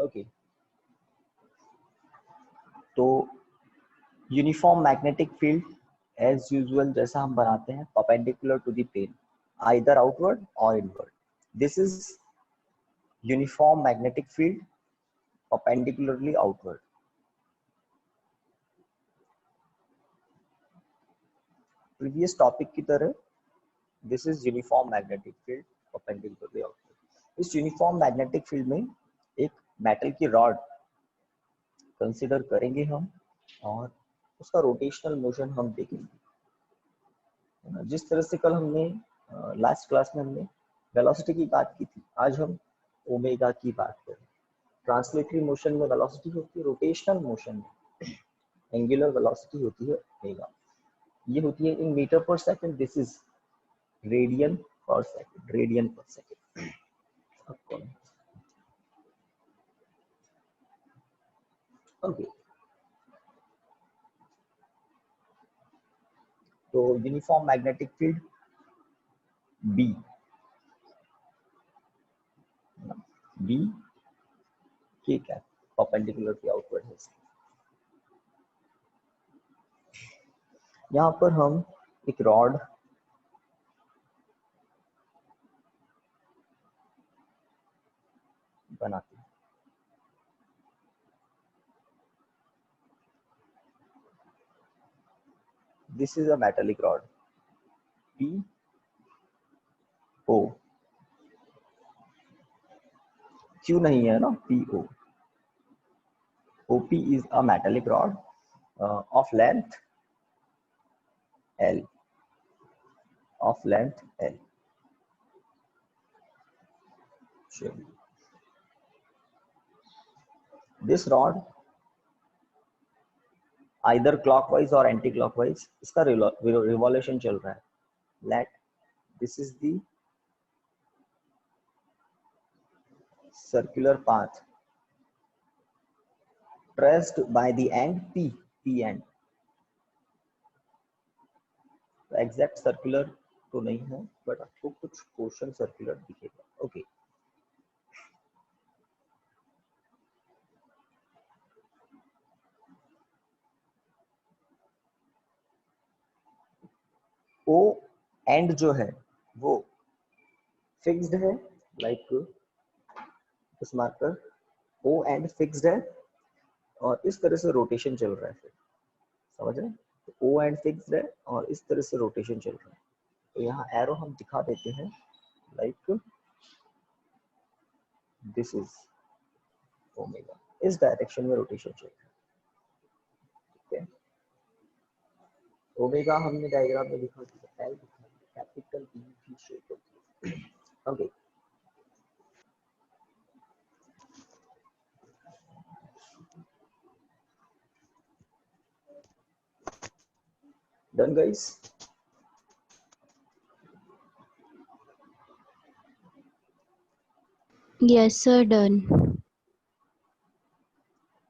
Okay, तो uniform magnetic field as usual जैसा हम बनाते हैं, perpendicular to the plane, either outward और inward. This is uniform magnetic field perpendicularly outward. Previous topic की तरह this is uniform magnetic field perpendicularly outward. इस uniform magnetic field में एक मेटल की रॉड कंसिडर करेंगे हम और उसका रोटेशनल मोशन हम देखेंगे. जिस तरह से कल हमने लास्ट क्लास में हमने वेलोसिटी की बात की थी, आज हम ओमेगा की बात करें. ट्रांसलेटरी मोशन में वेलोसिटी होती है, रोटेशनल मोशन में एंगुलर वेलोसिटी होती है ओमेगा. ये होती है in metre per second. This is radian पर सेकंड. रेडियन पर सेकंड. ओके, तो यूनिफॉर्म मैग्नेटिक फील्ड बी ठीक है, परपेंडिकुलर टू आउटवर्ड है. यहाँ पर हम एक रॉड बनाते हैं. This is a metallic rod PO. क्यों नहीं है ना PO. OP is a metallic rod of length L. This rod either clockwise or anti-clockwise, इसका revolution चल रहा है. Let this is the circular path traced by the end P end. Exact circular तो नहीं है, बट आपको कुछ portion circular दिखेगा. ओके, ओ एंड जो है वो फिक्स्ड है, लाइक इस मार्कर ओ एंड फिक्स्ड है और इस तरह से रोटेशन चल रहा है. फिर समझ रहे हैं, ओ एंड फिक्स्ड है और इस तरह से रोटेशन चल रहा है. तो यहाँ एरो हम दिखा देते हैं, लाइक दिस इज ओमेगा. इस डायरेक्शन में रोटेशन चल रहा है. ठीक है, ओमेगा हमने डायग्राम में लिखा था, एल कैपिटल ई की शेप होती है. Okay, done guys. Yes sir, done.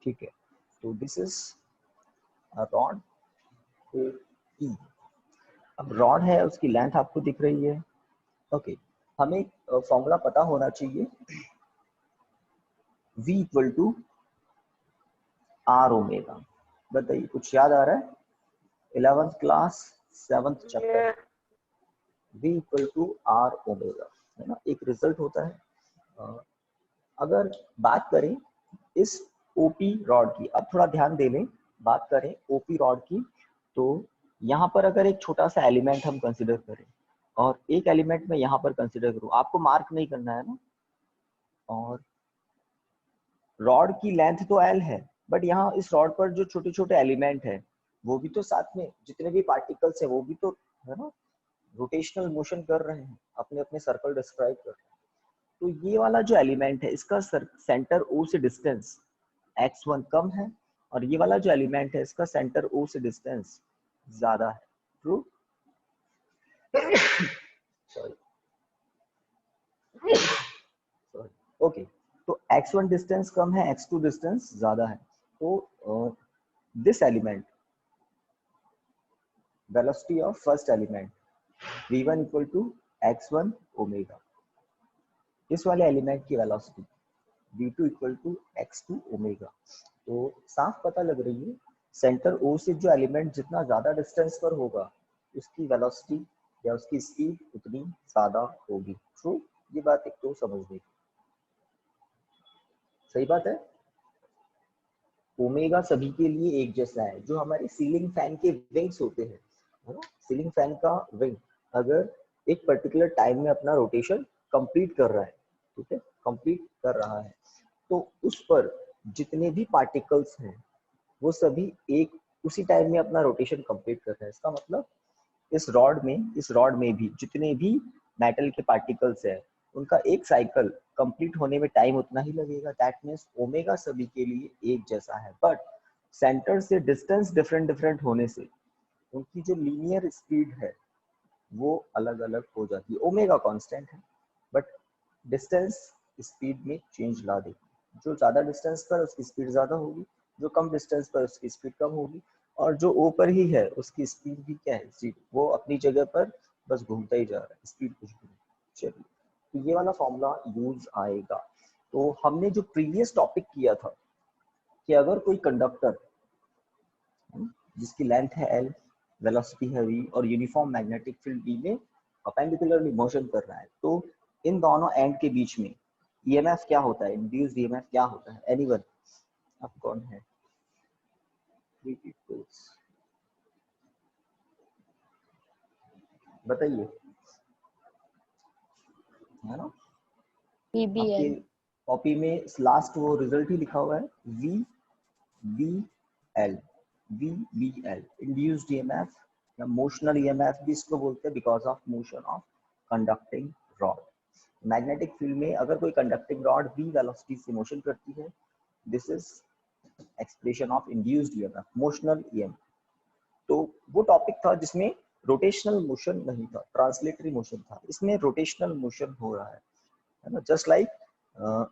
ठीक है, तो this is a rod OE. अब रॉड है, उसकी लेंथ आपको दिख रही है. ओके, हमें फॉर्मूला पता होना चाहिए, V equal to R omega. बताइए, कुछ याद आ रहा है? 11th class 7th chapter, V equal to R omega, है ना. एक रिजल्ट होता है. अगर बात करें इस OP रॉड की, अब थोड़ा ध्यान दे लें, बात करें OP रॉड की, तो यहाँ पर अगर एक छोटा सा एलिमेंट हम कंसिडर करें और एक एलिमेंट में यहाँ पर कंसिडर करूँ, आपको मार्क नहीं करना है ना. और रॉड की लेंथ तो L है, बट यहाँ इस रॉड पर जो छोटे छोटे एलिमेंट है वो भी तो साथ में, जितने भी पार्टिकल्स है वो भी तो है ना, रोटेशनल मोशन कर रहे हैं, अपने अपने सर्कल डिस्क्राइब कर रहे हैं. तो ये वाला जो एलिमेंट है इसका सेंटर O से डिस्टेंस x1 कम है और ये वाला जो एलिमेंट है इसका सेंटर O से डिस्टेंस ज्यादा है. ट्रू. सॉरी. ओके, तो x1 डिस्टेंस कम है, x2 डिस्टेंस ज्यादा है. तो this element velocity of first element v1 equal to x1 omega. इस वाले एलिमेंट की velocity v2 equal to x2 omega. तो साफ पता लग रही है सेंटर ओ से जो एलिमेंट जितना ज्यादा डिस्टेंस पर होगा उसकी वेलोसिटी या उसकी स्पीड उतनी ज्यादा होगी। ट्रू, ये बात एक तो समझने की सही बात है। ओमेगा सभी के लिए एक जैसा है। जो हमारे सीलिंग फैन के विंग्स होते हैं, है ना, सीलिंग फैन का विंग अगर एक पर्टिकुलर टाइम में अपना रोटेशन कंप्लीट कर रहा है, ठीक है, कंप्लीट कर रहा है, तो उस पर जितने भी पार्टिकल्स हैं वो सभी एक उसी टाइम में अपना रोटेशन कंप्लीट कर रहे हैं। इसका मतलब इस रॉड में भी जितने भी मेटल के पार्टिकल्स हैं उनका एक साइकिल कंप्लीट होने में टाइम उतना ही लगेगा। दैट मीन्स ओमेगा सभी के लिए एक जैसा है, बट सेंटर से डिस्टेंस डिफरेंट डिफरेंट होने से उनकी जो लीनियर स्पीड है वो अलग अलग हो जाती है। ओमेगा कांस्टेंट है बट डिस्टेंस स्पीड में चेंज ला देगी। जो ज्यादा डिस्टेंस पर उसकी स्पीड ज्यादा होगी, जो कम डिस्टेंस पर उसकी स्पीड कम होगी, और जो ओ पर ही है उसकी स्पीड भी क्या है, स्पीड वो अपनी जगह पर बस घूमता ही जा रहा है, स्पीड कुछ भी नहीं। चलिए, तो ये वाला फॉर्मूला यूज आएगा। तो हमने जो प्रीवियस टॉपिक किया था कि अगर कोई कंडक्टर जिसकी लेंथ है l, वेलोसिटी है v और यूनिफॉर्म मैग्नेटिक फील्ड b में परपेंडिकुलरली मोशन कर रहा है, तो इन दोनों एंड के बीच में ईएमएफ क्या होता है, इंड्यूस्ड ईएमएफ क्या होता है? एनीवन? अब कौन है? बताइए, है ना, आपके PBL। कॉपी में लास्ट वो रिजल्ट ही लिखा हुआ है, V B L, V B L induced EMF या मोशनल ईएमएफ भी इसको बोलते हैं, because of motion of conducting rod. Magnetic field में अगर कोई कंडक्टिंग रॉड v वेलोसिटी से मोशन करती है, this is expression of induced EMF, motional EMF. तो वो टॉपिक था जिसमें रोटेशनल मोशन नहीं था, ट्रांसलेटरी मोशन था। इसमें रोटेशनल मोशन हो रहा है ना, just like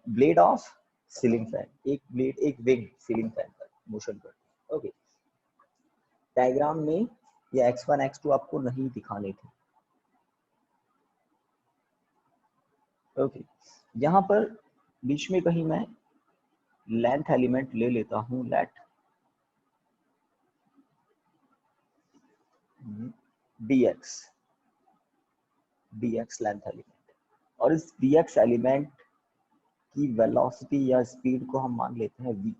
blade of ceiling fan, एक ब्लेड एक विंग सीलिंग फैन का मोशन करती है। ओके, डायग्राम में ये x1 x2 आपको नहीं दिखाने थे। ओके, यहाँ पर बीच में कहीं मैं लेंथ एलिमेंट ले लेता हूँ, लेट dx लेंथ एलिमेंट, और इस dx एलिमेंट की वेलोसिटी या स्पीड को हम मान लेते हैं v,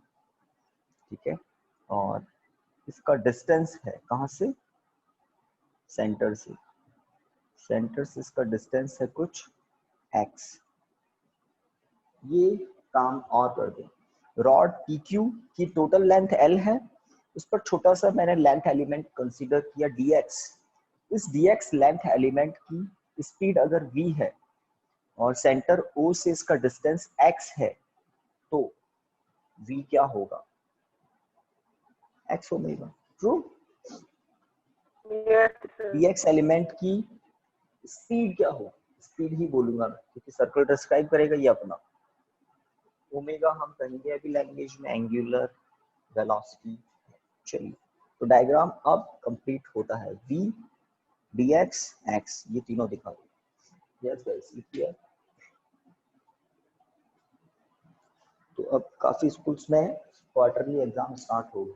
ठीक है, और इसका डिस्टेंस है कहाँ से, सेंटर से, सेंटर से इसका डिस्टेंस है कुछ x। ये काम और कर दें, रॉड PQ की टोटल लेंथ L है, उस पर छोटा सा मैंने लेंथ एलिमेंट कंसीडर किया dx। इस dx लेंथ एलिमेंट की स्पीड अगर v है और सेंटर O से इसका डिस्टेंस x है, तो v क्या होगा, x omega. True, dx element की स्पीड क्या होगा, स्पीड ही बोलूंगा मैं क्योंकि सर्कल डिस्क्राइब करेगा ये अपना। ओमेगा हम कहेंगे अभी लैंग्वेज में एंगुलर वेलोसिटी। चलिए, तो डायग्राम अब कंप्लीट होता है, v dx x ये तीनों दिखा दो। यस गाइस, लिखिए। तो अब काफी स्कूल्स में क्वार्टरली एग्जाम स्टार्ट हो गए।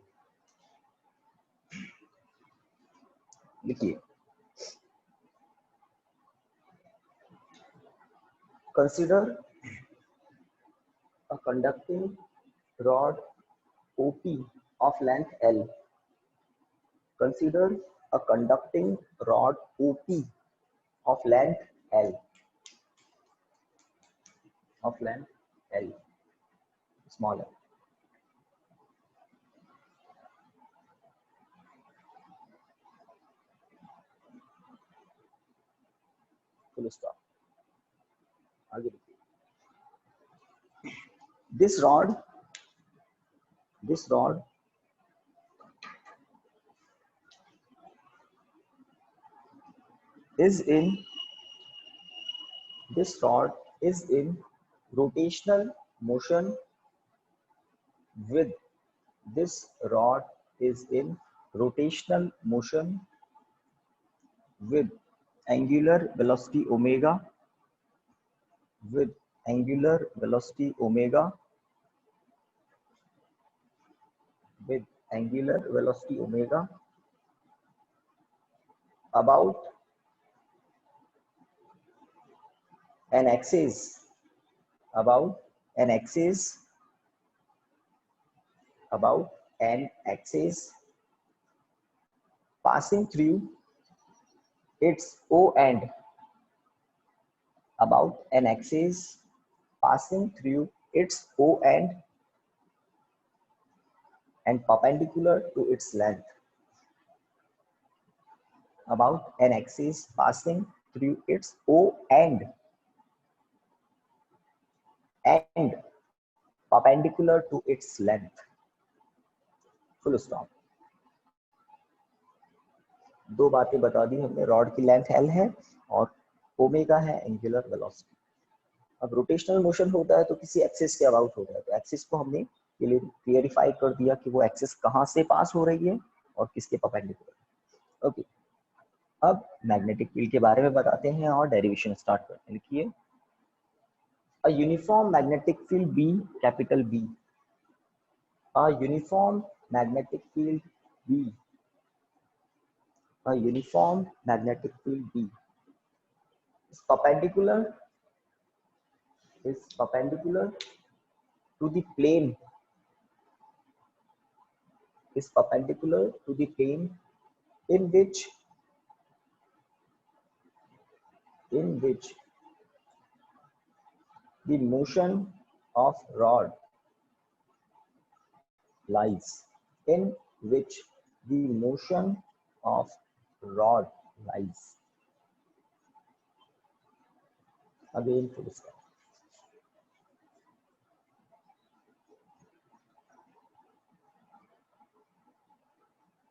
लिखिए, consider a conducting rod OP of length L. Consider a conducting rod OP of length L, of length L, small l. Full stop. आगे लिखिए, this rod is in rotational motion with this rod is in rotational motion with angular velocity omega, with angular velocity omega with angular velocity omega about an axis about an axis passing through its O end, about an axis passing through its O end and perpendicular to its length, about an axis passing through its O end and perpendicular to its length. Full stop. दो बातें बता दी हमने, rod की length L है और omega है angular velocity. अब rotational motion होता है तो किसी एक्सिस के अबाउट होता है, तो एक्सिस को हमने क्लियरिफाई कर दिया कि वो एक्सिस कहाँ से पास हो रही है और किसके परपेंडिकुलर. ओके, अब मैग्नेटिक फील्ड के बारे में बताते हैं और डेरिवेशन स्टार्ट करते हैं. लिखिए, a uniform magnetic field B, capital B, a uniform magnetic field B, a uniform magnetic field B is perpendicular to the plane, in which the motion of rod lies, in which the motion of rod lies. Again, full stop.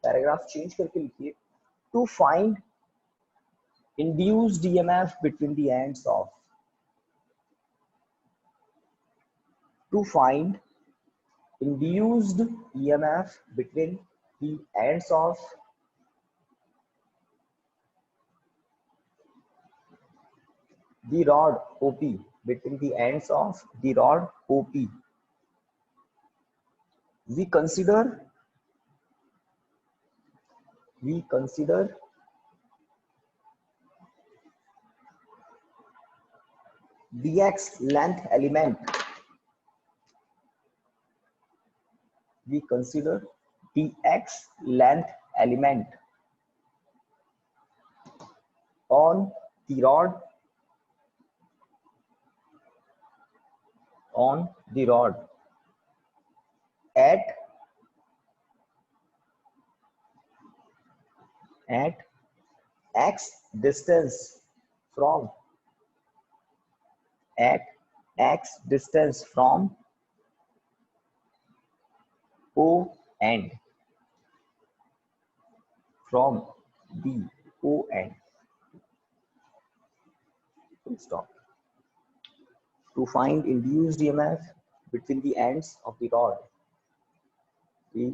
Paragraph change करके लिखिए, to find induced EMF between the ends of, to find induced EMF between the ends of the rod OP, between the ends of the rod OP, we consider dx length element, on the rod at x distance from O end, from the O end. Full stop. To find induced EMF between the ends of the rod, the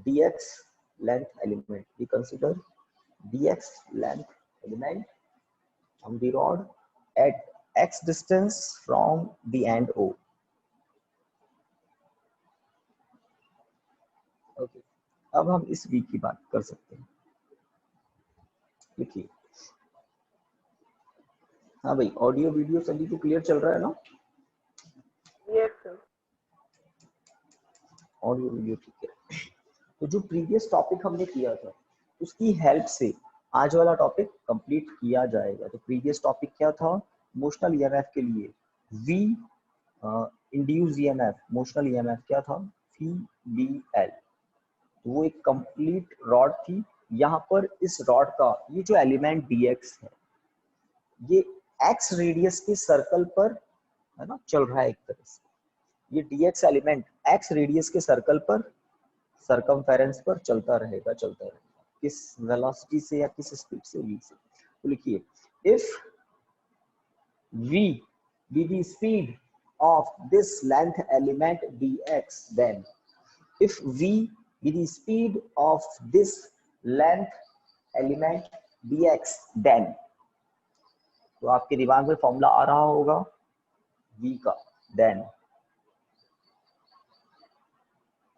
dx length element, we consider dx length element on the rod at x distance from the end O. Okay, अब हम इस V की बात कर सकते हैं. लिखिए, हाँ भाई, ऑडियो वीडियो सभी को क्लियर चल रहा है ना? Yes sir. ऑडियो वीडियो ठीक है. तो जो प्रीवियस टॉपिक हमने किया था उसकी हेल्प से आज वाला टॉपिक कंप्लीट किया जाएगा. तो प्रीवियस टॉपिक क्या था? मोशनल ईएमएफ के लिए V induce EMF, motional EMF क्या था? VBL. तो वो एक कंप्लीट रॉड थी. यहाँ पर इस रॉड का ये जो एलिमेंट dx है, ये x रेडियस के सर्कल पर है ना चल रहा है एक तरह से. ये dx एलिमेंट x रेडियस के सर्कल पर, सर्कमफेरेंस पर चलता रहेगा. किस वेलोसिटी से या किस स्पीड से? v से. तो लिखिए, if v be the speed of this length element dx, then if v be the speed of this length element dx, then, तो आपके दिमाग में फॉर्मूला आ रहा होगा, v का, then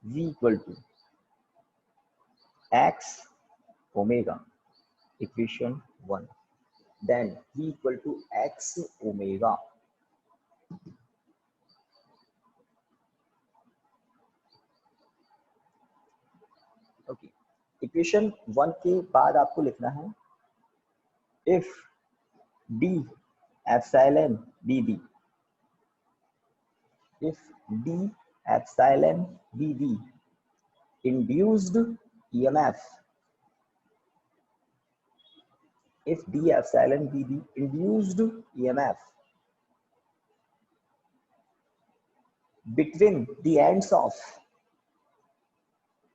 v equal to x omega, equation 1, then v equal to x omega, okay. Equation 1 के बाद आपको लिखना है if d epsilon dv, if d epsilon dv induced EMF, if d epsilon dv induced EMF between the ends of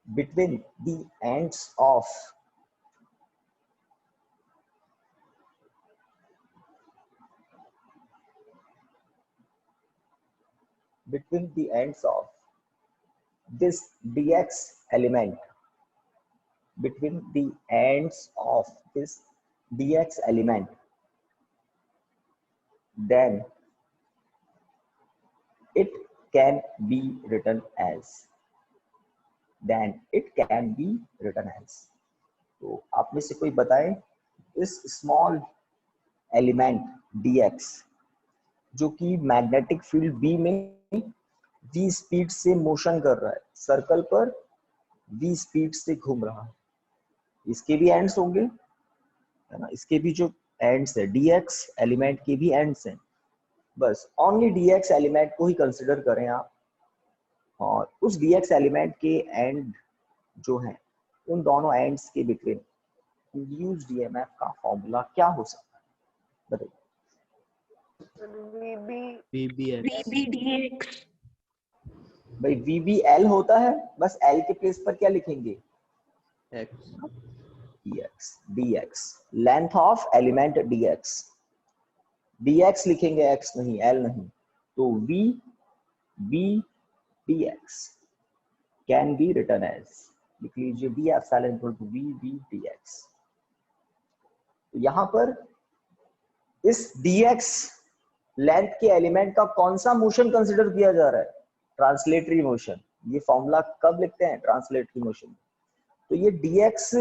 between the ends of between the ends of this dx element, between the ends of this dx element, then it can be written as, then it can be written as। तो आप में से कोई बताए इस small element dx जो कि magnetic field b में v स्पीड से मोशन कर रहा है, सर्कल पर v स्पीड से घूम रहा है, इसके भी एंड्स होंगे, है ना, इसके भी जो एंड्स है dx एलिमेंट के भी एंड्स हैं, बस ओनली dx एलिमेंट को ही कंसिडर करें आप, और उस dx एलिमेंट के एंड जो है उन दोनों एंड्स के बिटवीन इंड्यूस्ड ईएमएफ का फॉर्मूला क्या हो सकता है, बताइए। VBDX। भाई VBL होता है, बस L के प्लेस पर क्या लिखेंगे, dx, length of element dx लिखेंगे, x नहीं, L नहीं, तो VBDX can be written as, लिख लीजिए d epsilon equal to VBDX। यहां पर इस dx लेंथ के एलिमेंट का कौन सा मोशन कंसिडर किया जा रहा है, ट्रांसलेटरी मोशन। ये फॉर्मूला कब लिखते हैं, ट्रांसलेटरी मोशन। तो ये dx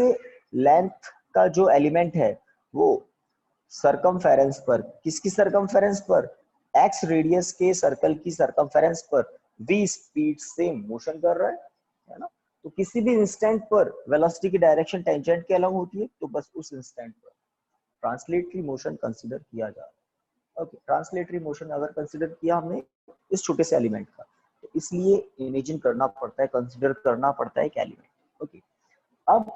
लेंथ का जो एलिमेंट है वो सरकमफेरेंस पर, किसकी सरकमफेरेंस पर, x रेडियस के सर्कल की सरकमफेरेंस पर v स्पीड से मोशन कर रहा है ना। तो किसी भी इंस्टेंट पर वेलोसिटी की डायरेक्शन टेंजेंट के अलग होती है, तो बस उस इंस्टेंट पर ट्रांसलेटरी मोशन कंसीडर किया जा रहा है। ओके, ट्रांसलेटरी मोशन अगर कंसीडर किया हमने इस छोटे से एलिमेंट का, तो इसलिए इमेजिन करना पड़ता है, कंसीडर करना पड़ता है एक एलिमेंट। ओके, अब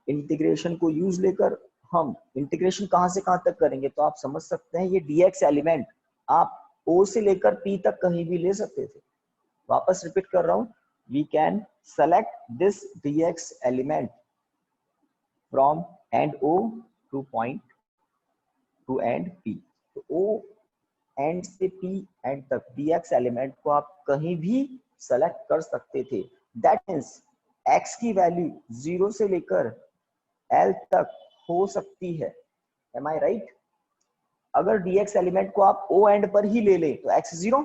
इंटीग्रेशन को यूज लेकर हम इंटीग्रेशन कहां से कहां तक करेंगे, तो आप समझ सकते हैं ये dx एलिमेंट आप o से लेकर p तक कहीं भी ले सकते थे। वापस रिपीट कर रहा हूं, we can select this dx element from end o to point to end p। तो o एंड से p एंड तक dx एलिमेंट को आप कहीं भी सेलेक्ट कर सकते थे। दैट मींस x की वैल्यू 0 से लेकर l तक हो सकती है। Am I right? अगर dx एलिमेंट को आप o एंड पर ही ले ले तो x 0,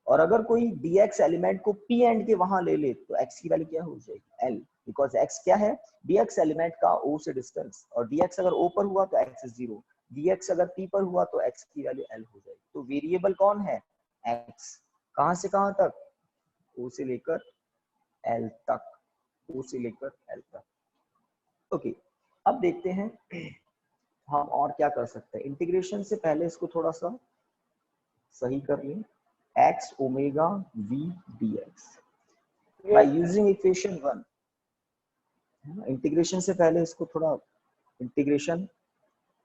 और अगर कोई dx एलिमेंट को p एंड के वहां ले ले तो x की वैल्यू क्या हो जाएगी, l, बिकॉज x क्या है, dx एलिमेंट का o से डिस्टेंस, और dx अगर o पर हुआ तो x 0, dx अगर p पर हुआ तो x की वैल्यू l हो जाएगी। तो वेरिएबल कौन है, x। कहां से कहां तक, o से लेकर l तक, o से लेकर l तक। ओके, अब देखते हैं हम और क्या कर सकते हैं। इंटीग्रेशन से पहले इसको थोड़ा सा सही कर लें, x omega v dx by using equation 1। Integration से पहले इसको थोड़ा इंटीग्रेशन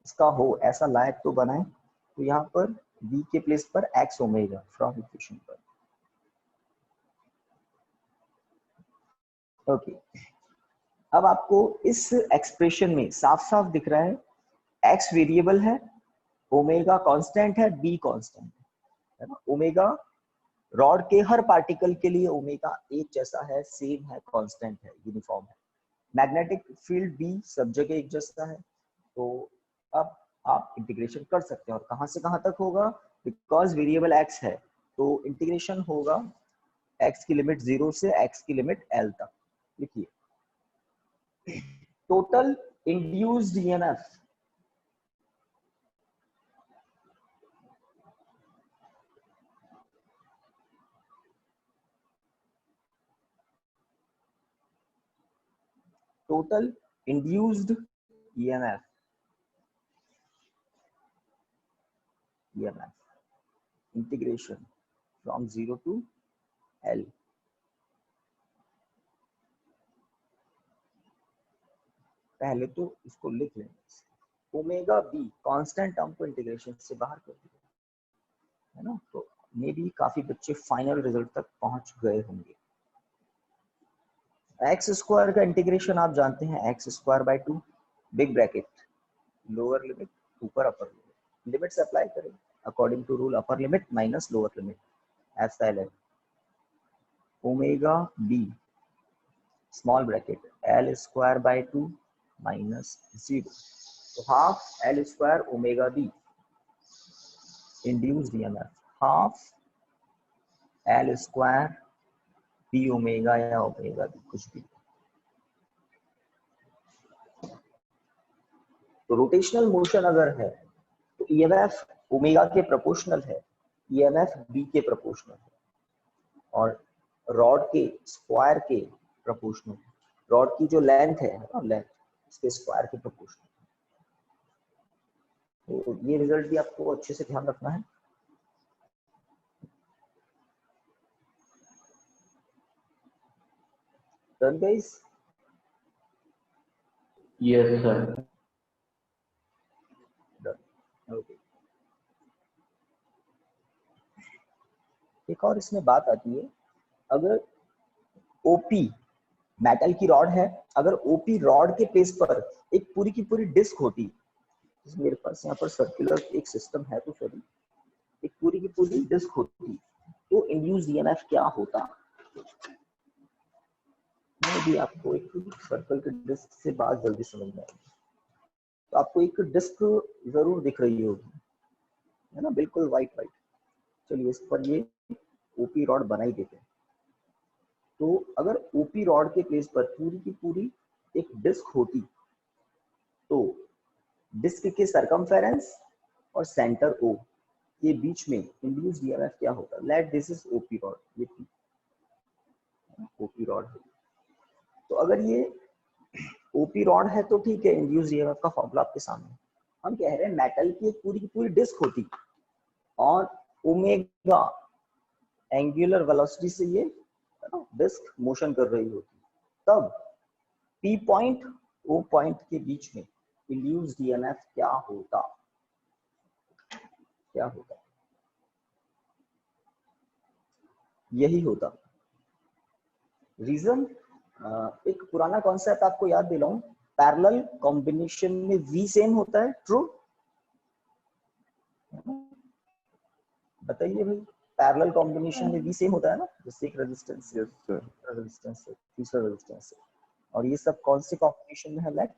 इसका हो ऐसा लायक तो बनाए, तो यहाँ पर v के प्लेस पर x ओमेगा फ्रॉम इक्वेशन पर। ओके, अब आपको इस एक्सप्रेशन में साफ साफ दिख रहा है x वेरिएबल है, ओमेगा कांस्टेंट है, b कांस्टेंट है ना। ओमेगा रॉड के हर पार्टिकल के लिए ओमेगा एक जैसा है, सेम है, कांस्टेंट है, यूनिफॉर्म है। मैग्नेटिक फील्ड b सब जगह एक जैसा है। तो अब आप इंटीग्रेशन कर सकते हैं, और कहां से कहां तक होगा, बिकॉज वेरिएबल x है तो इंटीग्रेशन होगा x की लिमिट 0 से x की लिमिट l तक। लिखिए total induced EMF total induced EMF integration from 0 to L। पहले तो इसको लिख लेंगे ओमेगा बी कांस्टेंट टर्म को इंटीग्रेशन से बाहर कर दिया है ना, तो मे भी काफी बच्चे फाइनल रिजल्ट तक पहुंच गए होंगे। एक्स स्क्वायर का इंटीग्रेशन आप जानते हैं X square by 2 big bracket lower limit ऊपर अपर लिमिट, लिमिट से अप्लाई करें according to rule upper limit minus lower limit epsilon omega B small bracket L square by 2 minus 0, तो half L square omega B induced EMF half L square B omega या omega B कुछ भी। तो rotational motion अगर है तो EMF omega के proportional है, ईएमएफ बी के प्रोपोर्शनल है और रॉड के स्क्वायर के प्रोपोर्शनल है। रॉड की जो लेंथ है ना, लेंथ इसके स्क्वायर के प्रोपोर्शनल। तो ये रिजल्ट भी आपको अच्छे से ध्यान रखना है। Done guys? Yes sir. Done okay. एक और इसमें बात आती है, अगर ओपी मेटल की रॉड है, अगर ओपी रॉड के प्लेस पर एक पूरी की पूरी डिस्क होती, मेरे पास यहाँ पर सर्कुलर एक सिस्टम है तो सॉरी एक पूरी की पूरी डिस्क होती तो इंड्यूस्ड ईएमएफ क्या होता। मैं भी आपको एक सर्कल के डिस्क से बात जल्दी समझ में आएगी। तो आपको एक डिस्क जरूर दिख रही होगी है ना, बिल्कुल वाइट वाइट। चलिए इस पर ये ओपी रॉड बना ही देते हैं। तो अगर ओपी रॉड के प्लेस पर पूरी की पूरी एक डिस्क होती तो डिस्क के सरकमफेरेंस और सेंटर ओ के बीच में इंड्यूस्ड ईएमएफ क्या होता। Let this is OP rod, ये ओपी रॉड है। तो अगर ये ओपी रॉड है तो ठीक है, इंड्यूस्ड ईएमएफ का फॉर्मूला आपके सामने। हम कह रहे हैं मेटल की एक पूरी की पूरी डिस्क होती और ओमेगा एंगुलर वेलोसिटी से ये डिस्क मोशन कर रही होती, तब पी पॉइंट ओ पॉइंट के बीच में इंड्यूस्ड ईएमएफ क्या होता, क्या होता? यही होता। रीजन एक पुराना कॉन्सेप्ट आपको याद दिलाऊं, पैरेलल कॉम्बिनेशन में V सेम होता है, ट्रू? बताइए भाई, पैरेलल कॉम्बिनेशन में V सेम होता है ना, जैसे एक रेजिस्टेंस से रेजिस्टेंस से तीसरा रेजिस्टेंस से, और ये सब कौन से कॉम्बिनेशन में है? लाइक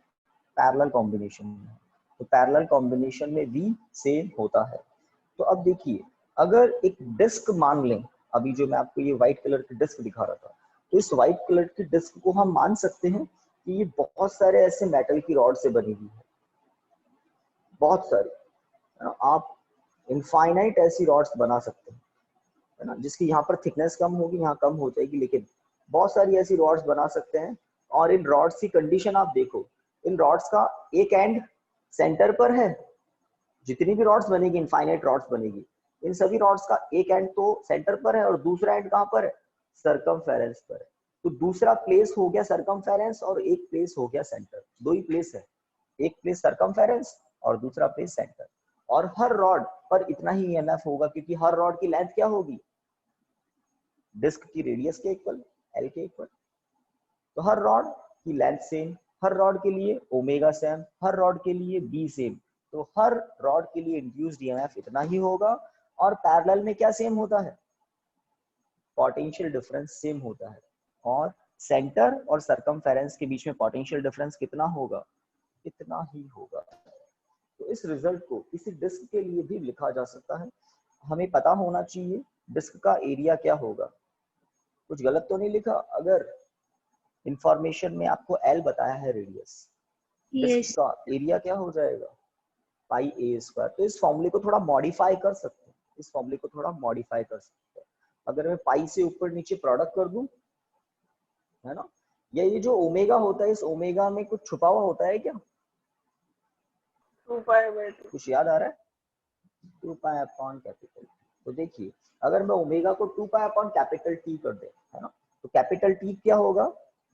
पैरेलल कॉम्बिनेशन में। तो पैरेलल कॉम्बिनेशन में V सेम होता है। तो अब देखिए, अगर एक डिस्क मान लें, अभी जो मैं आपको ये व्हाइट कलर की डिस्क दिखा रहा था, तो इस व्हाइट कलर की डिस्क को हम मान सकते हैं कि ये बहुत सारे ऐसे मेटल की रॉड से बनी हुई है, बहुत सारे, आप इनफाइनाइट ऐसी रॉड्स बना सकते हैं, है ना, जिसकी यहाँ पर थिकनेस कम होगी, यहाँ कम हो जाएगी, लेकिन बहुत सारी ऐसी रॉड्स बना सकते हैं। और इन रॉड्स की कंडीशन आप देखो, इन रॉड्स का एक एंड सेंटर पर है, जितनी भी रॉड्स बनेगी इनफाइनाइट रॉड्स बनेगी, इन सभी रॉड्स का एक एंड तो सेंटर पर है और दूसरा एंड कहाँ पर है? सरकमफेरेंस पर है। तो दूसरा प्लेस हो गया सरकमफेरेंस और एक प्लेस हो गया सेंटर, दो ही प्लेस है, एक प्लेस सरकमफेरेंस और दूसरा प्लेस सेंटर। और हर रॉड पर इतना ही ईएमएफ होगा, क्योंकि हर रॉड की लेंथ क्या होगी? डिस्क की रेडियस के इक्वल, एल के इक्वल। तो हर रॉड की लेंथ सेम, हर रॉड के लिए ओमेगा सेम, हर रॉड के लिए बी सेम, तो हर रॉड के लिए इंड्यूस्ड ईएमएफ इतना ही होगा। और पैरेलल में क्या सेम होता है? पोटेंशियल डिफरेंस सेम होता है। और सेंटर और सरकमफेरेंस के बीच में पोटेंशियल डिफरेंस कितना होगा? इतना ही होगा। तो इस रिजल्ट को किसी डिस्क के लिए भी लिखा जा सकता है। हमें पता होना चाहिए डिस्क का एरिया क्या होगा। कुछ गलत तो नहीं लिखा? अगर इंफॉर्मेशन में आपको एल बताया है रेडियस, डिस्क का एरिया क्या हो जाएगा? पाई ए स्क्वायर। तो इस फॉर्मूले को थोड़ा मॉडिफाई कर सकते हैं, इस फॉर्मूले को थोड़ा मॉडिफाई कर सकते हैं। अगर मैं पाई से ऊपर नीचे प्रोडक्ट कर दूं, है ना, या ये जो ओमेगा होता है, इस ओमेगा में कुछ छुपा हुआ होता है क्या? 2π/2। कुछ याद आ रहा है? 2 पाई अपॉन कैपिटल। तो देखिए, अगर मैं ओमेगा को 2 पाई अपॉन कैपिटल टी कर दे, है ना, तो कैपिटल टी क्या होगा,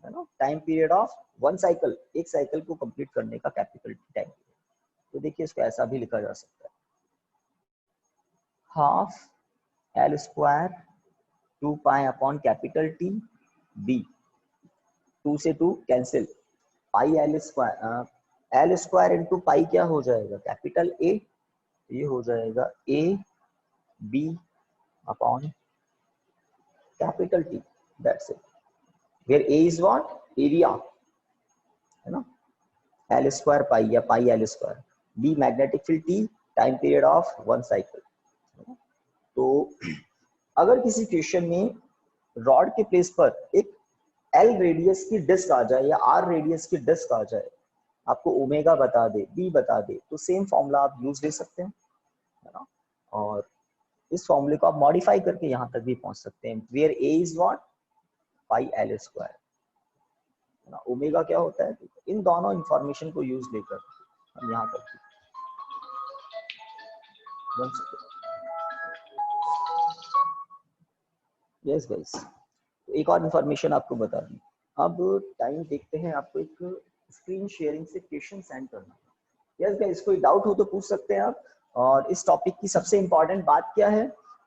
है ना, time period of one cycle, एक साइकिल को कंप्लीट करने का कैपिटल टी टाइम। तो देखिए इसको ऐसा भी लिखा जा सकता है, half L square 2 pi upon capital T B, 2 से 2 cancel, pi L square into pi क्या हो जाएगा? कैपिटल ए, ये हो जाएगा A B upon capital T, that's it, where A is what? Area, है ना, एल स्क्वायर पाई या pi L square, B magnetic field, T time period of one cycle. तो अगर किसी क्वेश्चन में रॉड के प्लेस पर एक एल रेडियस की डिस्क आ जाए या आर रेडियस की डिस्क आ जाए, आपको ओमेगा बता दे, बी बता दे, तो सेम फॉर्मूला आप यूज ले सकते हैं, है ना, और इस फॉर्मूले को आप मॉडिफाई करके यहाँ तक भी पहुंच सकते हैं, where A is what? Pi L square, है ना, ओमेगा क्या होता है? इन दोनों इंफॉर्मेशन को यूज लेकर हम यहाँ तक यस गाइस। एक और इन्फॉर्मेशन आपको बता दी। अब टाइम देखते हैं, आपको एक स्क्रीन शेयरिंग से क्वेश्चन सेंड करना। यस गाइस, कोई डाउट हो तो पूछ सकते हैं आप। और इस टॉपिक की सबसे इंपॉर्टेंट बात क्या है?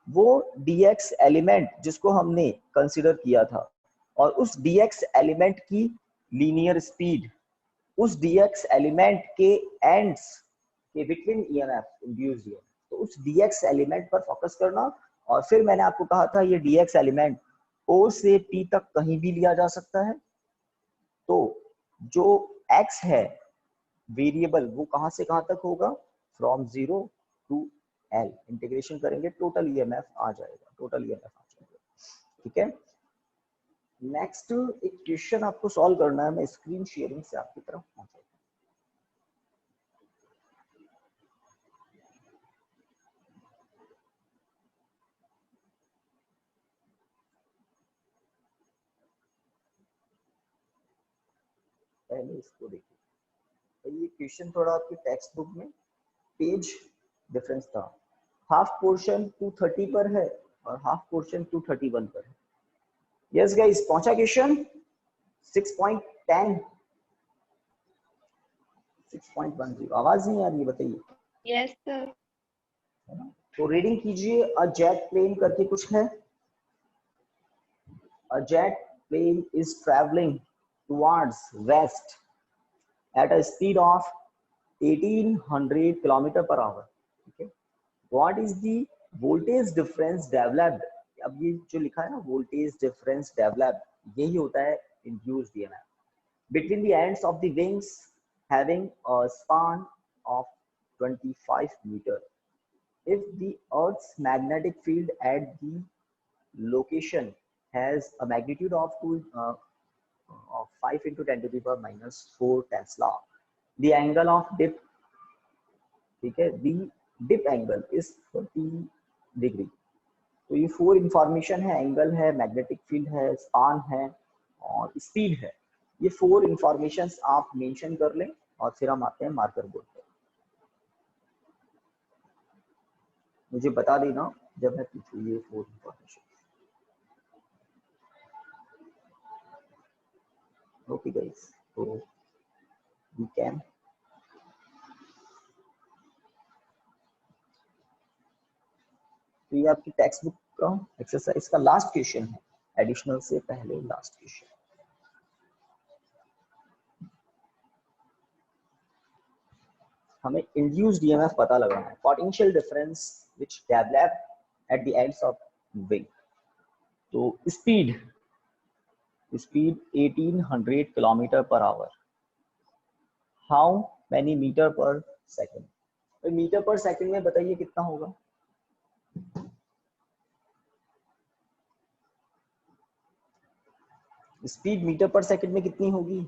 वो dx एलिमेंट जिसको हमने कंसीडर किया था, और उस dx एलिमेंट की लीनियर स्पीड, उस dx एलिमेंट के एंड्स के बिटवीन ईएमएफ इंड्यूस्ड ईएमएफ, तो उस dx एलिमेंट पर फोकस करना। और फिर मैंने आपको कहा था ये dx एलिमेंट O से P तक कहीं भी लिया जा सकता है। तो जो x है वेरिएबल, वो कहां से कहां तक होगा? फ्रॉम 0 टू L इंटीग्रेशन करेंगे, टोटल ईएमएफ आ जाएगा, टोटल ईएमएफ आ जाएगा। ठीक है, नेक्स्ट एक क्वेश्चन आपको सॉल्व करना है, मैं स्क्रीन शेयरिंग से आपकी तरफ पहुंचा। पहले इसको देखिए, तो ये क्वेश्चन थोड़ा आपकी टेक्स्ट बुक में पेज डिफरेंस था, हाफ पोर्शन 230 पर है और हाफ पोर्शन 231 पर है। यस गाइस, पहुंचा क्वेश्चन 6.10 6.10। आवाज नहीं आ रही है, बताइए। Yes sir. तो रीडिंग कीजिए, अ जेट प्लेन करके कुछ है, a jet plane is travelling towards west at a speed of 1800 kilometre per hour. ठीक है, what is the voltage difference developed? अब ये जो लिखा है ना, वोल्टेज डिफरेंस डेवलप्ड, यही होता है induced EMF between the ends of the wings having a span of 25 meter. If the Earth's magnetic field at the location has a magnitude of 5 into 10 to the power minus 4 Tesla, the angle of dip, ठीक है, the dip angle is 30 degree. तो ये 4 information है, angle है, magnetic field है, span है और speed है। ये 4 इंफॉर्मेशन आप मेंशन कर लें और फिर हम आते हैं मार्कर बोर्ड पर। मुझे बता देना जब मैं पूछूं ये 4 इंफॉर्मेशन। ओके गाइस, तो वी कैन तो ये आपकी टेक्स्ट बुक का एक्सरसाइज का लास्ट क्वेश्चन है, एडिशनल से पहले लास्ट क्वेश्चन। हमें इंड्यूस्ड ईएमएफ पता लगाना है, potential difference which develop at the ends of wing. तो speed 1800 kilometre per hour, how many metre per second? Metre per second में बताइए कितना होगा? स्पीड मीटर पर सेकंड में कितनी होगी?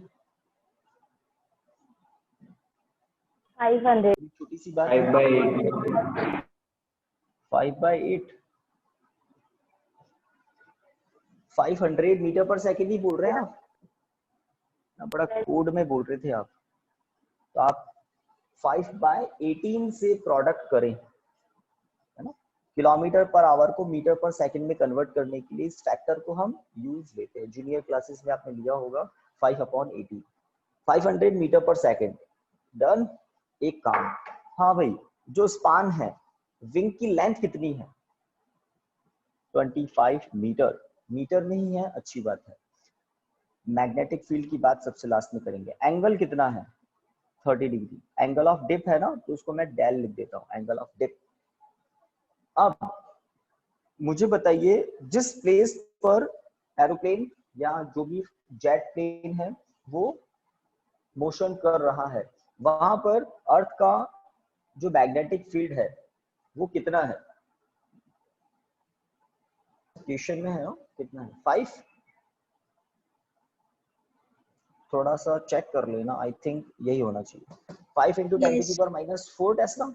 500. छोटी सी बात 5 है। by 8. 5/8 500 मीटर पर सेकंड ही बोल रहे हैं आप ना, बड़ा कोड में बोल रहे थे आप। तो आप 5/18 से प्रोडक्ट करें, है ना। किलोमीटर पर आवर को मीटर पर सेकंड में कन्वर्ट करने के लिए इस फैक्टर को हम यूज लेते हैं। जूनियर क्लासेस में आपने लिया होगा 5/18, 500 मीटर पर सेकंड। डन। एक काम, हाँ भाई, जो स्पान है, विंग की लेंथ कितनी है? 25 मीटर। मीटर नहीं है, अच्छी बात है। मैग्नेटिक फील्ड की बात सबसे लास्ट में करेंगे। एंगल कितना है? 30 डिग्री। एंगल ऑफ डिप है ना, तो उसको मैं डेल लिख देता हूँ, एंगल ऑफ डिप। अब मुझे बताइए, जिस प्लेस पर एरोप्लेन या जो भी जेट प्लेन है वो मोशन कर रहा है, वहां पर अर्थ का जो मैग्नेटिक फील्ड है वो कितना है? क्वेश्चन में है ना, कितना है? 5। थोड़ा सा चेक कर लेना, आई थिंक यही होना चाहिए। 5 इंटू 10⁻⁻⁴ टेस्ला।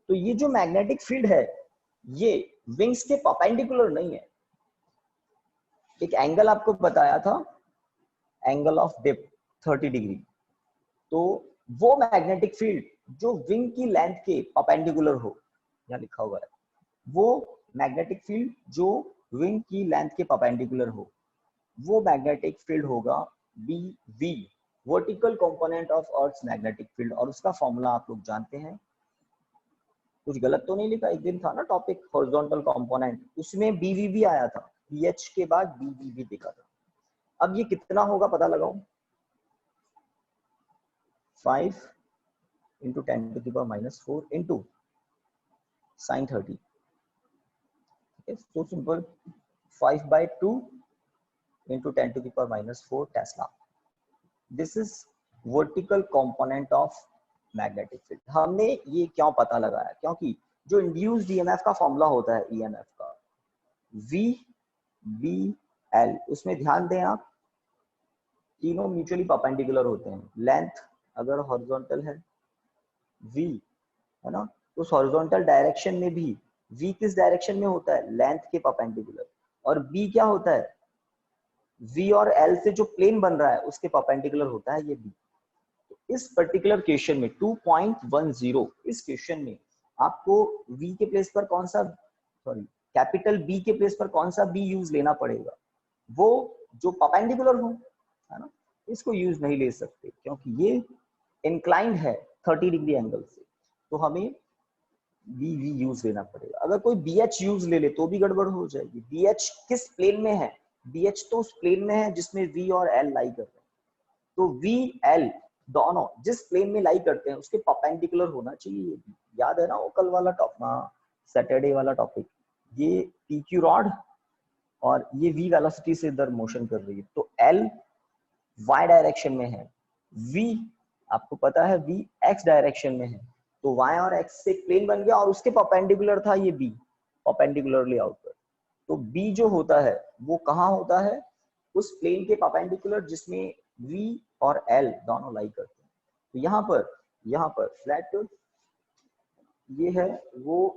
तो ये जो मैग्नेटिक फील्ड है ये विंग्स के परपेंडिकुलर नहीं है। एक एंगल आपको बताया था, एंगल ऑफ डिप 30 डिग्री। तो वो मैग्नेटिक फील्ड जो विंग की लेंथ के परपेंडिकुलर हो, यहाँ लिखा हुआ है, वो मैग्नेटिक फील्ड जो विंग की लेंथ के परपेंडिकुलर हो, वो मैग्नेटिक फील्ड होगा BV, vertical component of earth's magnetic field. और उसका फॉर्मूला आप लोग जानते हैं। कुछ गलत तो नहीं लिखा? एक दिन था ना टॉपिक हॉरिजॉन्टल कंपोनेंट, उसमें BVV आया था, BH के बाद BVV देखा था। अब ये कितना होगा पता लगाओ। 5 into 10⁻⁴ into sin 30। so simple, 5/2 into 10⁻⁴ Tesla. This is vertical component of magnetic field. हमने ये क्यों पता लगाया? क्योंकि जो इंड्यूस्ड ईएमएफ का फॉर्मूला होता है, ईएमएफ का VBL, उसमें ध्यान दें आप, तीनों म्यूचुअली परपेंडिकुलर होते हैं। लेंथ अगर हॉरिजॉन्टल है, V, है ना, उस हॉरिजॉन्टल डायरेक्शन में भी V किस डायरेक्शन में होता है? लेंथ के परपेंडिकुलर। और B क्या होता है? V और L से जो प्लेन बन रहा है उसके परपेंडिकुलर होता है ये B। तो इस पर्टिकुलर क्वेश्चन में 2.10, इस क्वेश्चन में आपको V के प्लेस पर कौन सा, सॉरी, कैपिटल B के प्लेस पर कौन सा B यूज लेना पड़ेगा? वो जो परपेंडिकुलर हो, है ना। इसको यूज नहीं ले सकते क्योंकि ये इंक्लाइंड है 30 डिग्री एंगल से, तो हमें BV यूज लेना पड़ेगा। अगर कोई BH यूज ले ले तो भी गड़बड़ हो जाएगी। BH किस प्लेन में है? BH तो उस प्लेन में है जिसमें V और L लाई करते हैं। तो VL दोनों जिस प्लेन में लाई करते हैं उसके परपेंडिकुलर होना चाहिए। याद है ना वो कल वाला टॉपिक, सैटरडे वाला टॉपिक, ये PQ रॉड और ये V वेलोसिटी से इधर मोशन कर रही है, तो L Y डायरेक्शन में है, V आपको पता है V X डायरेक्शन में है, तो Y और X से प्लेन बन गया और उसके परपेंडिकुलर था ये B, परपेंडिकुलरली आउटवर्ड। तो B जो होता है वो कहाँ होता है? उस प्लेन के परपेंडिकुलर जिसमें V और L दोनों लाई करते हैं। तो यहाँ पर फ्लैट ये है वो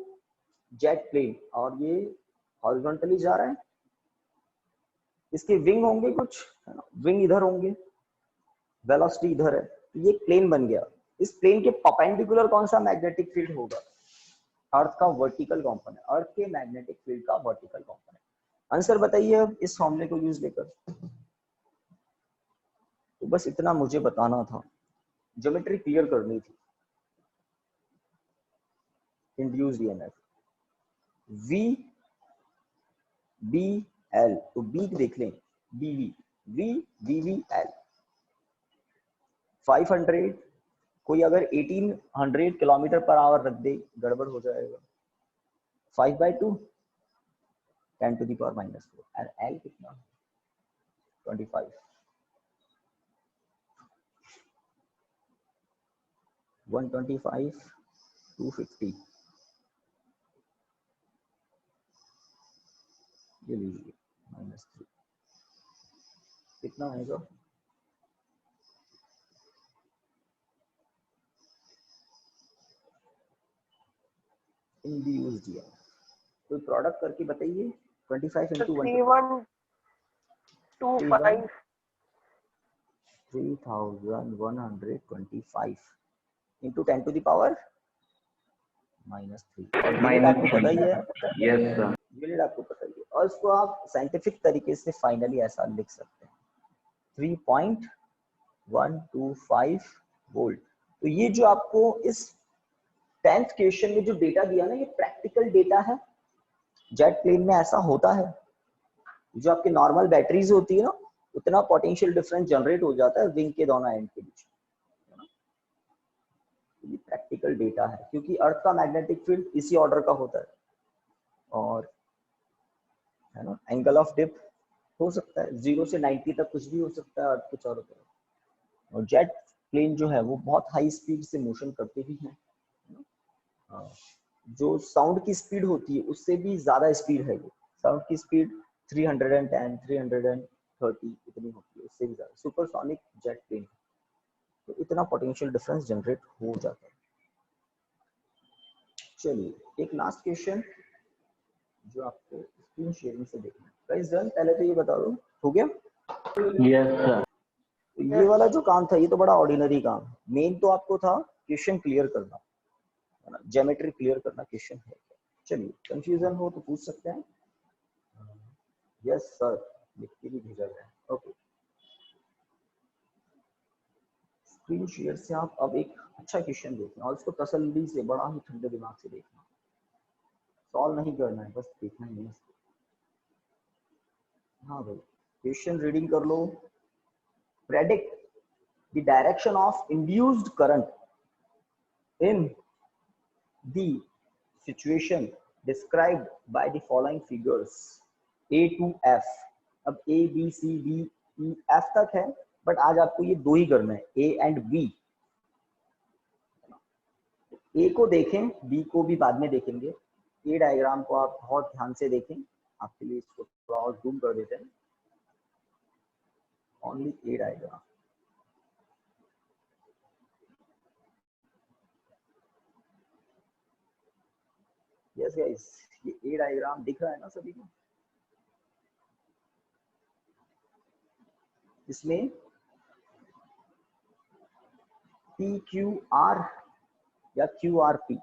जेट प्लेन और ये हॉरिजॉन्टली जा रहा है। इसके विंग होंगे कुछ, है ना, विंग इधर होंगे, वेलोसिटी इधर है, तो ये प्लेन बन गया। इस प्लेन के परपेंडिकुलर कौन सा मैग्नेटिक फील्ड होगा? अर्थ का वर्टिकल कंपोनेंट, अर्थ के मैग्नेटिक फील्ड का वर्टिकल कंपोनेंट। आंसर बताइए अब इस फॉर्मूले को यूज लेकर। तो बस इतना मुझे बताना था, ज्योमेट्री क्लियर करनी थी। इंड्यूस्ड ईएमएफ VBL, तो B देख लें, VBVL 500, कोई अगर 1800 किलोमीटर पर आवर रख दे गड़बड़ हो जाएगा। 5/2 10⁻⁴ और L कितना? 25, 125, 250, ये लीजिए -3। कितना आएगा? इंड्यूस्ड ईएमएफ कोई प्रोडक्ट करके बताइए। 25 into 125 3125 3125 into 10 to the power -3 और यूनिट आपको पता ही है। Yes sir. यूनिट आपको पता ही है और इसको आप साइंटिफिक तरीके से फाइनली ऐसा लिख सकते हैं 3.125 वोल्ट। तो ये जो आपको इस 10th क्वेश्चन में जो डेटा दिया ना, ये प्रैक्टिकल डेटा है। जेट प्लेन में ऐसा होता है, जो आपके नॉर्मल बैटरीज होती है ना, उतना पोटेंशियल डिफरेंस जनरेट हो जाता है विंग के दोनों एंड के बीच। ये प्रैक्टिकल डेटा है क्योंकि अर्थ का मैग्नेटिक फील्ड इसी ऑर्डर का होता है और है ना, एंगल ऑफ डिप हो सकता है 0 से 90 तक कुछ भी हो सकता है अर्थ के चारों तरफ। और जेट प्लेन जो है वो बहुत हाई स्पीड से मोशन करते भी हैं। जो साउंड की स्पीड होती है उससे भी ज्यादा स्पीड है ये। साउंड की स्पीड 310 330 इतनी होती है, उससे भी ज्यादा सुपरसोनिक जेट प्लेन। तो इतना पोटेंशियल डिफरेंस जनरेट हो जाता है। चलिए एक लास्ट क्वेश्चन जो आपको स्क्रीन शेयरिंग से देखना है। Guys done? पहले तो ये बता दो हो गया? Yes sir. ये वाला जो काम था ये तो बड़ा ऑर्डिनरी काम है। मेन तो आपको था क्वेश्चन क्लियर करना, है ना, ज्योमेट्री क्लियर करना क्वेश्चन है। चलिए कंफ्यूजन हो तो पूछ सकते हैं। यस सर, लिख के भी भेजा गया है। ओके, स्क्रीन शेयर से आप अब एक अच्छा क्वेश्चन देखना और उसको तसल्ली से बड़ा ही ठंडे दिमाग से देखना। सॉल्व नहीं करना है, बस देखना ही है इसको। हाँ भाई, क्वेश्चन रीडिंग कर लो। Predict the direction of induced current in the situation described by the following figures A to F। अब A B C D E F तक है, बट आज आपको ये दो ही करना है, A एंड B। A को देखें, B को भी बाद में देखेंगे। A डायग्राम को आप बहुत ध्यान से देखें, आपके लिए इसको थोड़ा और जूम कर देते हैं। Only A diagram. Yes guys, ये A डायग्राम दिख रहा है ना सभी को? इसमें PQR या QRP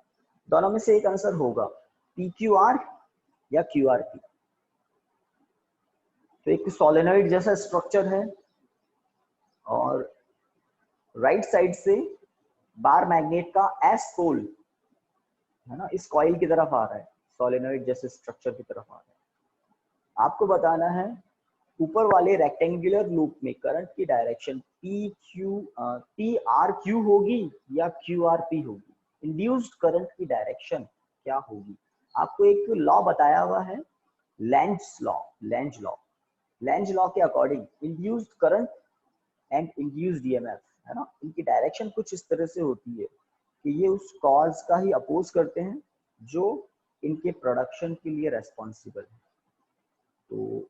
दोनों में से एक आंसर होगा, PQR या QRP। तो एक सोलेनॉइड जैसा स्ट्रक्चर है और राइट साइड से बार मैग्नेट का एस पोल है ना, इस कॉइल की तरफ आ रहा है, सोलेनॉइड जैसे स्ट्रक्चर की तरफ आ रहा है। आपको बताना है ऊपर वाले रेक्टेंगुलर लूप में करंट की डायरेक्शन PRQ होगी या QRP होगी। इंड्यूस्ड करंट की डायरेक्शन क्या होगी? आपको एक लॉ बताया हुआ है, लेंज लॉ के according induced current and induced EMF है ना, इनकी डायरेक्शन कुछ इस तरह से होती है कि ये उस कॉज का ही अपोज करते हैं जो इनके प्रोडक्शन के लिए रेस्पॉन्सिबल है। तो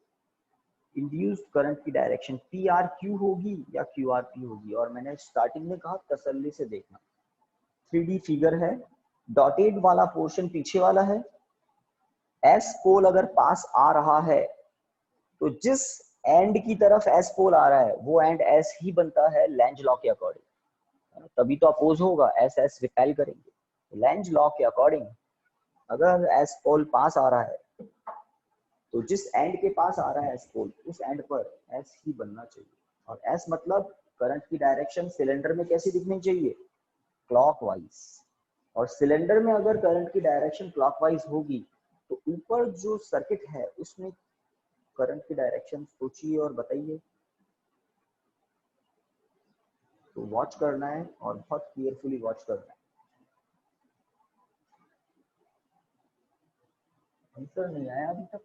इंड्यूस्ड करंट की डायरेक्शन PRQ होगी या QRP होगी। और मैंने स्टार्टिंग में कहा तसल्ली से देखना, 3D फिगर है, डॉटेड वाला पोर्शन पीछे वाला है। एस पोल अगर पास आ रहा है तो जिस एंड की तरफ एस पोल आ रहा है वो एंड एस ही बनता है लेंज लॉ के अकॉर्डिंग, तभी तो अपोज होगा, एस एस रिपेल करेंगे। लेंज लॉ के अकॉर्डिंग अगर एस पोल पास आ रहा है तो जिस एंड के पास आ रहा है एस पोल, उस एंड पर एस ही बनना चाहिए। और एस मतलब करंट की डायरेक्शन सिलेंडर में कैसी दिखनी चाहिए? क्लॉकवाइज। और सिलेंडर में अगर करंट की डायरेक्शन क्लॉकवाइज होगी तो ऊपर जो सर्किट है उसमें करंट की डायरेक्शन सोचिए और बताइए। तो वॉच करना है और बहुत केयरफुली वॉच करना है। आंसर नहीं आया अभी तक?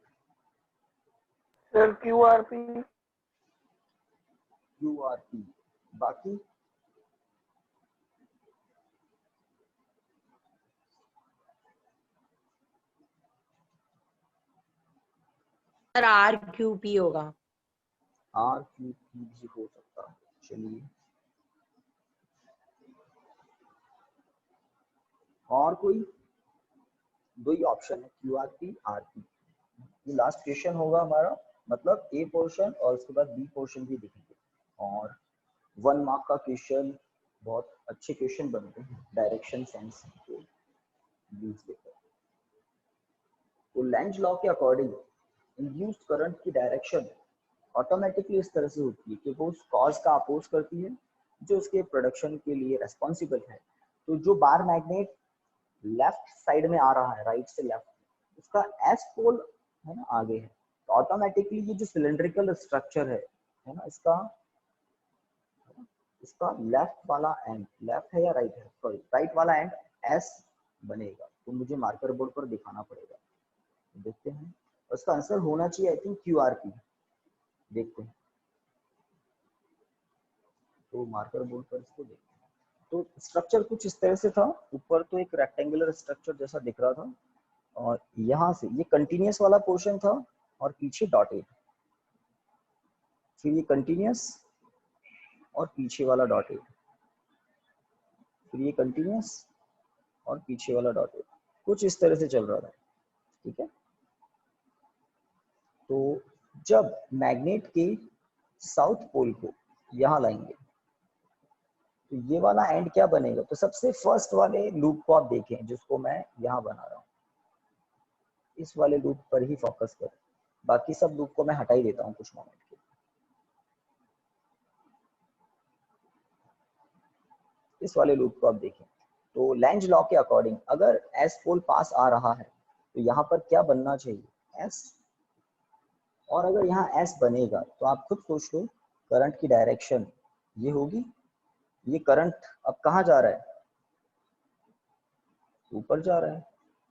Sir QRP। QRP। बाकी सर RQP होगा। आर क्यू पी भी हो सकता है। चलिए और कोई, दो ही ऑप्शन है, Q R P R P. ये लास्ट क्वेश्चन होगा हमारा, मतलब ए पोर्शन और उसके बाद बी पोर्शन भी दिखेंगे। और 1 मार्क का क्वेश्चन, बहुत अच्छे क्वेश्चन बनते हैं डायरेक्शन सेंस को यूज लेकर। तो लेंज लॉ के अकॉर्डिंग इंड्यूस्ड करंट की डायरेक्शन ऑटोमेटिकली इस तरह से होती है कि वो उस कॉज का अपोज करती है जो उसके प्रोडक्शन के लिए रेस्पॉन्सिबल है। तो जो बार मैग्नेट लेफ्ट साइड में आ रहा है, राइट से लेफ्ट, उसका एस पोल है ना आगे है, तो ऑटोमेटिकली ये जो सिलिंड्रिकल स्ट्रक्चर है ना, इसका लेफ्ट वाला एंड, लेफ्ट है या राइट है, सॉरी राइट वाला एंड एस बनेगा। तो मुझे मार्कर बोर्ड पर दिखाना पड़ेगा, देखते हैं। उसका आंसर होना चाहिए I think Q R P, देखते हैं। तो मार्कर बोर्ड पर इसको देखते हैं। तो स्ट्रक्चर कुछ इस तरह से था, ऊपर तो एक रेक्टेंगुलर स्ट्रक्चर जैसा दिख रहा था, और यहाँ से ये कंटिन्यूस वाला पोर्शन था और पीछे डॉटेड, फिर ये कंटिन्यूस और पीछे वाला डॉटेड, फिर ये कंटिन्यूस और पीछे वाला डॉटेड, कुछ इस तरह से चल रहा था। ठीक है, तो जब मैग्नेट के साउथ पोल को यहाँ लाएंगे तो ये वाला एंड क्या बनेगा, तो सबसे फर्स्ट वाले लूप को आप देखें जिसको मैं यहाँ बना रहा हूँ, इस वाले लूप पर ही फोकस करें, बाकी सब लूप को मैं हटा ही देता हूँ कुछ मोमेंट के। इस वाले लूप को आप देखें तो लेंज लॉ के अकॉर्डिंग अगर एस पोल पास आ रहा है तो यहाँ पर क्या बनना चाहिए, एस। और अगर यहाँ एस बनेगा तो आप खुद सोच लो करंट की डायरेक्शन ये होगी। ये करंट अब कहाँ जा रहा है, ऊपर जा रहा है,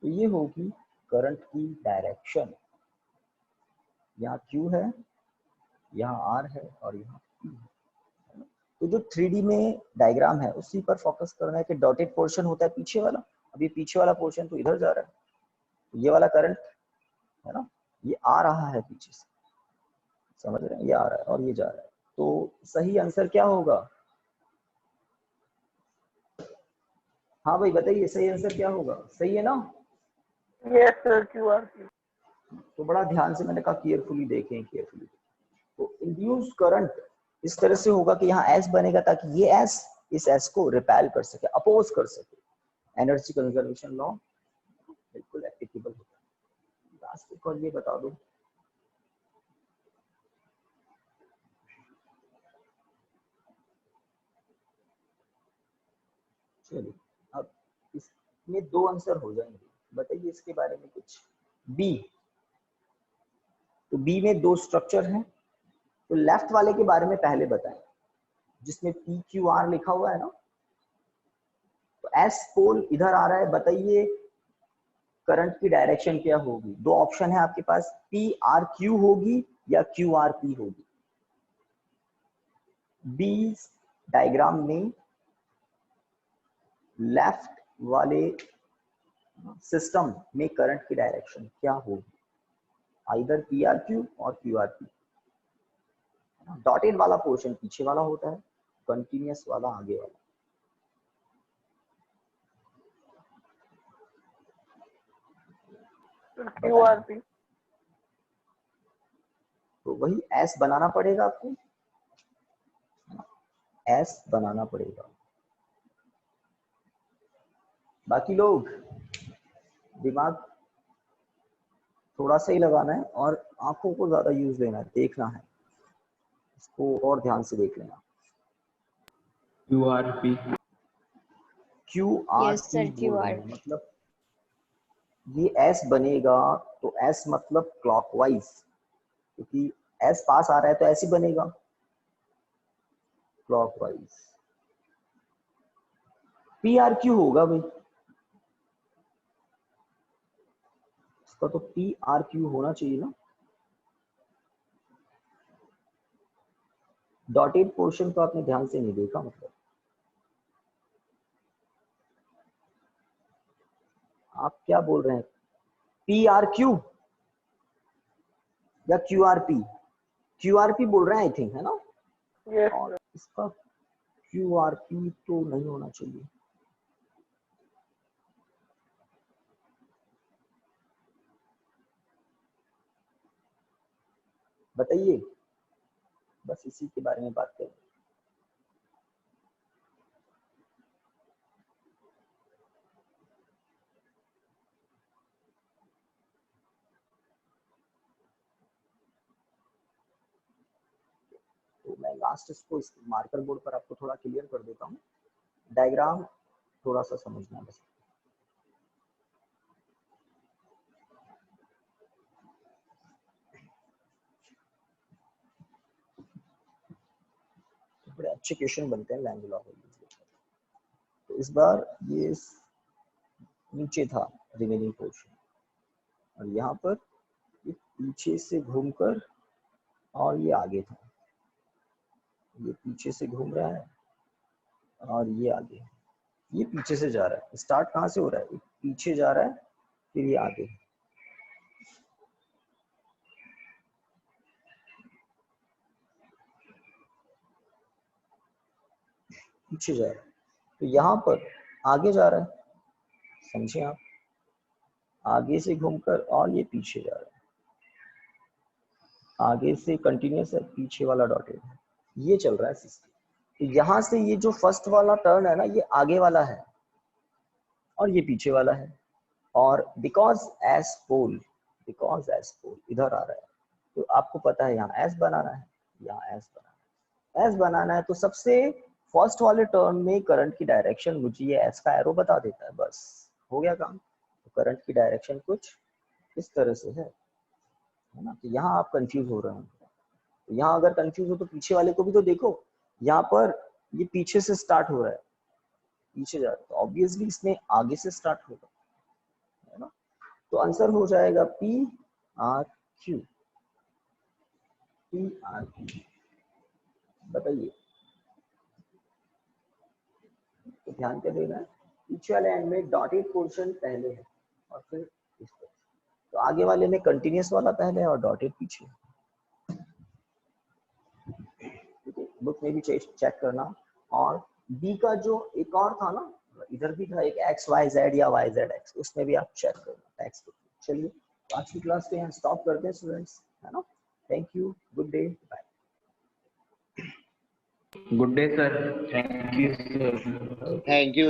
तो ये होगी करंट की डायरेक्शन। यहाँ Q है, यहाँ R है और यहाँ P है। तो जो 3D में डायग्राम है उसी पर फोकस करना है कि डॉटेड पोर्शन होता है पीछे वाला, अब ये पीछे वाला पोर्शन तो इधर जा रहा है, तो ये वाला करंट है ना, ये आ रहा है पीछे से, समझ रहे हैं, ये आ रहा है और ये जा रहा है। तो सही आंसर क्या होगा, हाँ भाई बताइए सही आंसर क्या होगा, सही है ना। Yes sir, Q R P. तो बड़ा ध्यान से मैंने कहा केयरफुली देखें, केयरफुली। तो इंड्यूस करंट इस तरह से होगा कि यहाँ एस बनेगा ताकि ये एस इस एस को रिपेल कर सके, अपोज कर सके। एनर्जी कंजर्वेशन लॉ बिल्कुल एप्लीकेबल होता है। लास्ट एक और ये बता दो, चलिए अब इसमें 2 आंसर हो जाएंगे, बताइए इसके बारे में कुछ। बी, तो बी में 2 स्ट्रक्चर हैं, तो लेफ्ट वाले के बारे में पहले बताएं जिसमें पी क्यू आर लिखा हुआ है ना, तो एस पोल इधर आ रहा है, बताइए करंट की डायरेक्शन क्या होगी। 2 ऑप्शन है आपके पास, पी आर क्यू होगी या क्यू आर पी होगी। बी डायग्राम में लेफ्ट वाले सिस्टम में करंट की डायरेक्शन क्या होगी, आइदर पी आर क्यू और क्यू आर पी। डॉटेड वाला पोर्शन पीछे वाला होता है, कंटिन्यूअस वाला आगे वाला। Q R P. तो वही एस बनाना पड़ेगा आपको, एस बनाना पड़ेगा। बाकी लोग दिमाग थोड़ा सा ही लगाना है और आंखों को ज्यादा यूज देना है, देखना है इसको और ध्यान से देख लेना। QRP। Q R yes P sir, बोल रहे QR। हैं, मतलब ये एस बनेगा तो एस मतलब क्लॉकवाइज, क्योंकि एस पास आ रहा है तो ऐसे बनेगा क्लॉकवाइज। पी आर क्यू होगा भाई, इसका तो पी आर क्यू होना चाहिए ना। डॉटेड पोर्शन तो आपने ध्यान से नहीं देखा, मतलब आप क्या बोल रहे हैं, पी आर क्यू या क्यू आर पी। QRP बोल रहे हैं आई थिंक, है ना? Yes, और sir. इसका QRP तो नहीं होना चाहिए। बताइए, बस इसी के बारे में बात करें। तो मैं लास्ट इसको इस मार्कर बोर्ड पर आपको थोड़ा क्लियर कर देता हूँ। डायग्राम थोड़ा सा समझना बस। बड़े अच्छे क्वेश्चन बनते हैं लैंगुला होल। तो इस बार ये नीचे था रिमेनिंग पोर्शन, और यहाँ पर ये पीछे से घूमकर और ये आगे था। ये पीछे से घूम रहा है और ये आगे, ये पीछे से जा रहा है। स्टार्ट कहाँ से हो रहा है? ये पीछे जा रहा है, फिर ये आगे, पीछे जा रहा है। तो यहाँ पर आगे जा रहा है, समझे आप? आगे से घूमकर और ये पीछे जा रहा है। आगे से कंटिन्यूस है, पीछे वाला डॉटेड है, ये चल रहा है सिस्टम। तो यहाँ से ये जो फर्स्ट वाला टर्न है ना, ये आगे वाला है और ये पीछे वाला है। और बिकॉज एस पोल इधर आ रहा है, तो आपको पता है यहाँ एस बनाना है, यहाँ एस बनाना है। तो सबसे फर्स्ट वाले टर्न में करंट की डायरेक्शन मुझे ये एस का एरो बता देता है, बस हो गया काम। तो करंट की डायरेक्शन कुछ इस तरह से है ना? तो यहाँ आप कंफ्यूज हो रहे हैं। तो यहाँ अगर कंफ्यूज हो तो पीछे वाले को भी तो देखो। यहाँ पर ये पीछे से स्टार्ट हो रहा है, पीछे जा रहा है, तो ऑब्वियसली इसमें आगे से स्टार्ट होगा, है ना? तो आंसर हो जाएगा PRQ। बताइए, तो ध्यान क्या देना है? पीछे वाले एंड में डॉटेड पोर्शन पहले है और फिर इस तरह। तो आगे वाले में कंटिन्यूस वाला पहले है और डॉटेड पीछे। ठीक है, बुक में भी चेक करना। और बी का जो एक और था ना, इधर भी था एक XYZ या YZX, उसमें भी आप चेक करना टेक्स्ट बुक। चलिए, आज की क्लास को यहाँ स्टॉप करते हैं स्टूडेंट्स, है ना? Thank you, good day, bye. Good day, sir. Thank you, sir. Thank you.